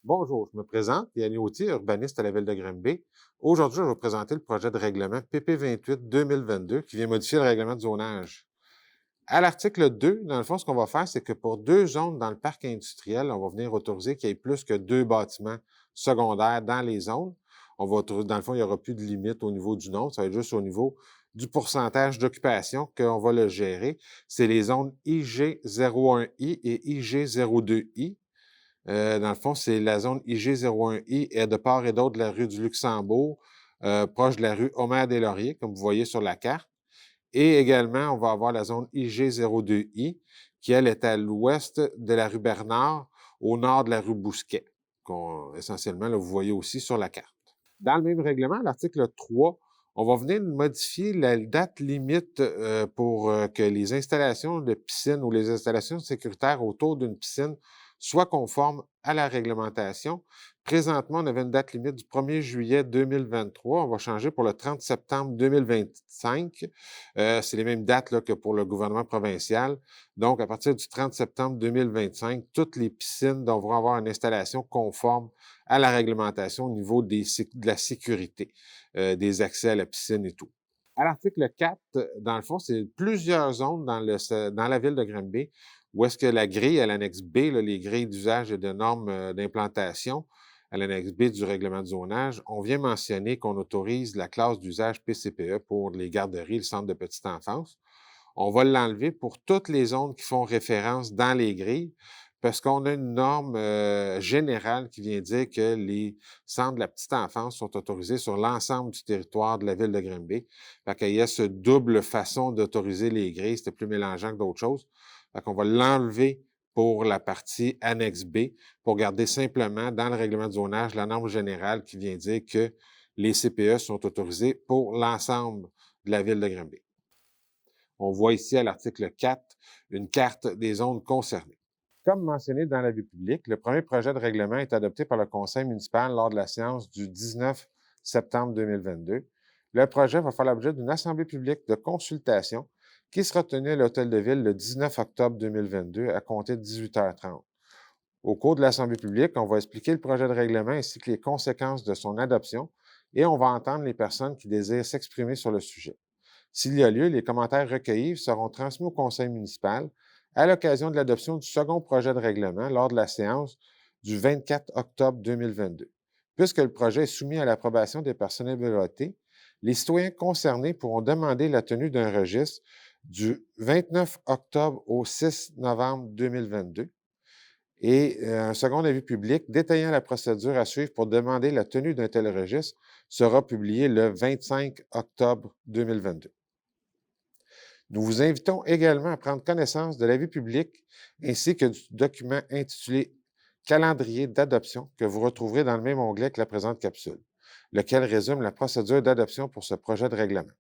Bonjour, je me présente, Yannick Autier, urbaniste à la Ville de Granby. Aujourd'hui, je vais vous présenter le projet de règlement PP 28-2022 qui vient modifier le règlement de zonage. À l'article 2, dans le fond, ce qu'on va faire, c'est que pour deux zones dans le parc industriel, on va venir autoriser qu'il y ait plus que deux bâtiments secondaires dans les zones. On va autoriser, dans le fond, il n'y aura plus de limite au niveau du nombre, ça va être juste au niveau du pourcentage d'occupation qu'on va le gérer. C'est les zones IG01I et IG02I. Dans le fond, c'est la zone IG01I est de part et d'autre de la rue du Luxembourg, proche de la rue Omer-des-Lauriers, comme vous voyez sur la carte. Et également, on va avoir la zone IG02I, qui, elle, est à l'ouest de la rue Bernard, au nord de la rue Bousquet, essentiellement, là, vous voyez aussi sur la carte. Dans le même règlement, l'article 3, on va venir modifier la date limite pour que les installations de piscine ou les installations sécuritaires autour d'une piscine soient conformes à la réglementation. Présentement, on avait une date limite du 1er juillet 2023. On va changer pour le 30 septembre 2025. C'est les mêmes dates là, que pour le gouvernement provincial. Donc, à partir du 30 septembre 2025, toutes les piscines devront avoir une installation conforme à la réglementation au niveau de la sécurité, des accès à la piscine et tout. À l'article 4, dans le fond, c'est plusieurs zones dans la ville de Granby où est-ce que la grille à l'annexe B, là, les grilles d'usage et de normes d'implantation, à l'annexe B du règlement de zonage, on vient mentionner qu'on autorise la classe d'usage PCPE pour les garderies, le centre de petite enfance. On va l'enlever pour toutes les zones qui font référence dans les grilles, parce qu'on a une norme générale qui vient dire que les centres de la petite enfance sont autorisés sur l'ensemble du territoire de la ville de Granby. Fait qu'il y a ce double façon d'autoriser les grilles, c'était plus mélangeant que d'autres choses. Fait qu'on va l'enlever pour la partie annexe B, pour garder simplement dans le règlement de zonage la norme générale qui vient dire que les CPE sont autorisés pour l'ensemble de la ville de Granby. On voit ici à l'article 4 une carte des zones concernées. Comme mentionné dans l'avis public, le premier projet de règlement est adopté par le conseil municipal lors de la séance du 19 septembre 2022. Le projet va faire l'objet d'une assemblée publique de consultation qui sera tenue à l'Hôtel de Ville le 19 octobre 2022 à compter de 18h30. Au cours de l'assemblée publique, on va expliquer le projet de règlement ainsi que les conséquences de son adoption et on va entendre les personnes qui désirent s'exprimer sur le sujet. S'il y a lieu, les commentaires recueillis seront transmis au conseil municipal à l'occasion de l'adoption du second projet de règlement lors de la séance du 24 octobre 2022. Puisque le projet est soumis à l'approbation des personnes habilitées, les citoyens concernés pourront demander la tenue d'un registre du 29 octobre au 6 novembre 2022 et un second avis public détaillant la procédure à suivre pour demander la tenue d'un tel registre sera publié le 25 octobre 2022. Nous vous invitons également à prendre connaissance de l'avis public ainsi que du document intitulé Calendrier d'adoption que vous retrouverez dans le même onglet que la présente capsule, lequel résume la procédure d'adoption pour ce projet de règlement.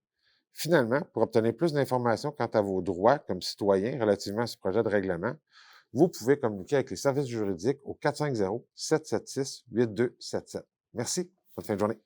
Finalement, pour obtenir plus d'informations quant à vos droits comme citoyen relativement à ce projet de règlement, vous pouvez communiquer avec les services juridiques au 450-776-8277. Merci. Bonne fin de journée.